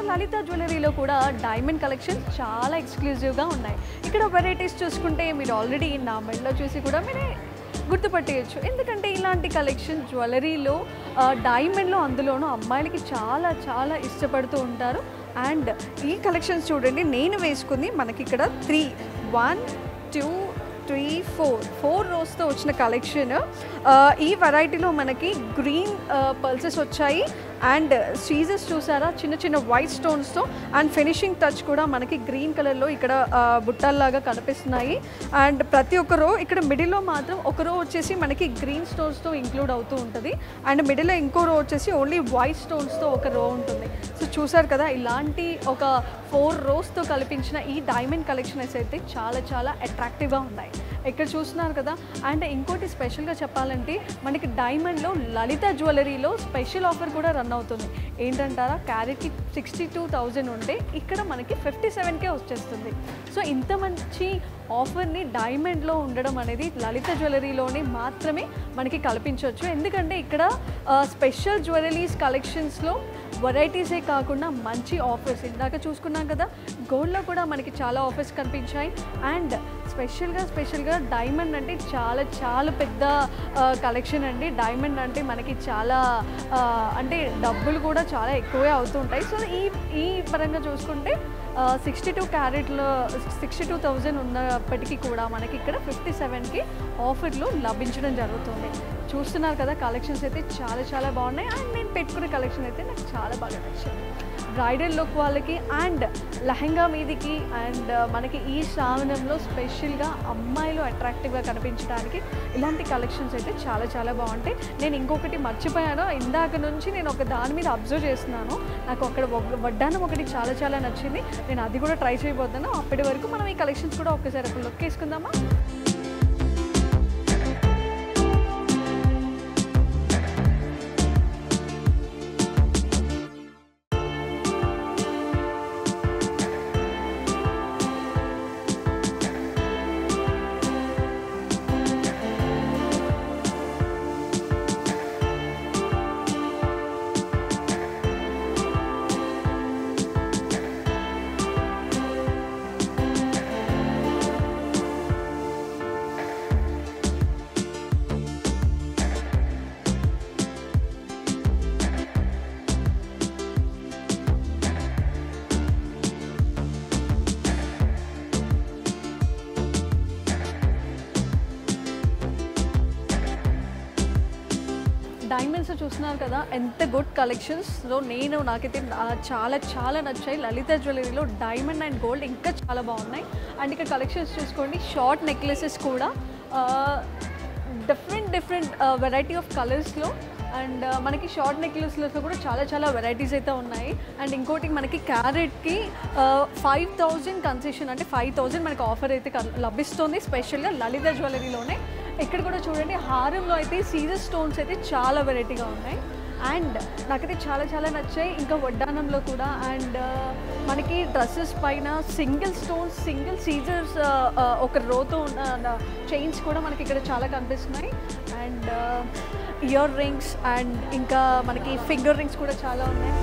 లలిత జ్యువెలరీలో కూడా diamond collections చాలా ఎక్స్క్లూజివ్గా ఉన్నాయి. ఇక్కడ వెరైటీస్ చూసుకుంటే మీరు ఆల్రెడీ నా మెడలో చూసి కూడా మీరే గుర్తుపట్టేయచ్చు. ఎందుకంటే ఇలాంటి కలెక్షన్ జ్యువెలరీలో డైమండ్లో అందులోనూ అమ్మాయిలకి చాలా చాలా ఇష్టపడుతూ ఉంటారు. అండ్ ఈ కలెక్షన్స్ చూడండి, నేను వేసుకుంది మనకి ఇక్కడ 1 2 3 4 రోస్తో వచ్చిన కలెక్షన్. ఈ వెరైటీలో మనకి గ్రీన్ పల్సెస్ వచ్చాయి అండ్ సీజర్స్ చూసారా చిన్న చిన్న వైట్ స్టోన్స్తో అండ్ ఫినిషింగ్ టచ్ కూడా మనకి గ్రీన్ కలర్లో ఇక్కడ బుట్టల్లాగా కనిపిస్తున్నాయి. అండ్ ప్రతి ఒక్క రో ఇక్కడ మిడిల్లో మాత్రం ఒక రో వచ్చేసి మనకి గ్రీన్ స్టోన్స్తో ఇంక్లూడ్ అవుతూ ఉంటుంది అండ్ మిడిల్లో ఇంకో రో వచ్చేసి ఓన్లీ వైట్ స్టోన్స్తో ఒక రో ఉంటుంది. సో చూసారు కదా, ఇలాంటి ఒక 4 రోస్తో కల్పించిన ఈ డైమండ్ కలెక్షన్స్ అయితే చాలా చాలా అట్రాక్టివ్గా ఉన్నాయి. ఇక్కడ చూస్తున్నారు కదా. అండ్ ఇంకోటి స్పెషల్గా చెప్పాలంటే మనకి డైమండ్లో లలిత జ్యువెలరీలో స్పెషల్ ఆఫర్ కూడా రన్ అవుతుంది. ఏంటంటారా, క్యారెట్కి 62,000 ఉంటే ఇక్కడ మనకి 57K వచ్చేస్తుంది. సో ఇంత మంచి ఆఫర్ని డైమండ్లో ఉండడం అనేది లలిత జ్యువెలరీలోనే మాత్రమే మనకి కల్పించవచ్చు. ఎందుకంటే ఇక్కడ స్పెషల్ జ్యువెలరీస్ కలెక్షన్స్లో వెరైటీసే కాకుండా మంచి ఆఫర్స్ ఇందాక చూసుకున్నాం కదా, గోల్డ్లో కూడా మనకి చాలా ఆఫర్స్ కనిపించాయి. అండ్ స్పెషల్గా డైమండ్ అంటే చాలా చాలా పెద్ద కలెక్షన్ అండి. డైమండ్ అంటే మనకి చాలా అంటే డబ్బులు కూడా చాలా ఎక్కువే అవుతుంటాయి. సో ఈ పరంగా చూసుకుంటే 62 క్యారెట్లో 62,000 ఉన్నప్పటికీ కూడా మనకి ఇక్కడ 57K ఆఫర్లు లభించడం జరుగుతుంది. చూస్తున్నారు కదా, కలెక్షన్స్ అయితే చాలా చాలా బాగున్నాయి. అండ్ నేను పెట్టుకునే కలెక్షన్ అయితే నాకు చాలా బాగా నచ్చింది. బ్రైడల్ లుక్ వాళ్ళకి అండ్ లెహంగా మీదికి అండ్ మనకి ఈ శ్రావణంలో స్పెషల్గా అమ్మాయిలు అట్రాక్టివ్గా కనిపించడానికి ఇలాంటి కలెక్షన్స్ అయితే చాలా చాలా బాగుంటాయి. నేను ఇంకొకటి మర్చిపోయాను, ఇందాక నుంచి నేను ఒక దాని మీద అబ్జర్వ్ చేస్తున్నాను. నాకు అక్కడ వడ్డానం ఒకటి చాలా చాలా నచ్చింది. నేను అది కూడా ట్రై చేయబోతున్నాను. అప్పటి వరకు మనం ఈ కలెక్షన్స్ కూడా ఒక్కసారి ఒక లుక్ వేసుకుందామా. డైమండ్స్ చూస్తున్నారు కదా, ఎంత గుడ్ కలెక్షన్స్లో నాకైతే చాలా చాలా నచ్చాయి. లలిత జ్యువెలరీలో డైమండ్ అండ్ గోల్డ్ ఇంకా చాలా బాగున్నాయి. అండ్ ఇక్కడ కలెక్షన్స్ చూసుకోండి, షార్ట్ నెక్లెసెస్ కూడా డిఫరెంట్ వెరైటీ ఆఫ్ కలర్స్లో అండ్ మనకి షార్ట్ నెక్లెస్లో కూడా చాలా చాలా వెరైటీస్ అయితే ఉన్నాయి. అండ్ ఇంకోటి మనకి క్యారెట్కి 5,000 కన్సెషన్ అంటే 5,000 మనకి ఆఫర్ అయితే లభిస్తుంది స్పెషల్గా లలిత జ్యువెలరీలోనే. ఇక్కడ కూడా చూడండి, హారంలో అయితే సీజర్ స్టోన్స్ అయితే చాలా వెరైటీగా ఉన్నాయి అండ్ నాకైతే చాలా చాలా నచ్చాయి. ఇంకా వడ్డానంలో కూడా అండ్ మనకి డ్రెస్సెస్ పైన సింగిల్ స్టోన్స్ సింగిల్ సీజర్స్ ఒక రోతో ఉన్న చైన్స్ కూడా మనకి ఇక్కడ చాలా కనిపిస్తున్నాయి. అండ్ ఇయర్ రింగ్స్ అండ్ ఇంకా మనకి ఫింగర్ రింగ్స్ కూడా చాలా ఉన్నాయి.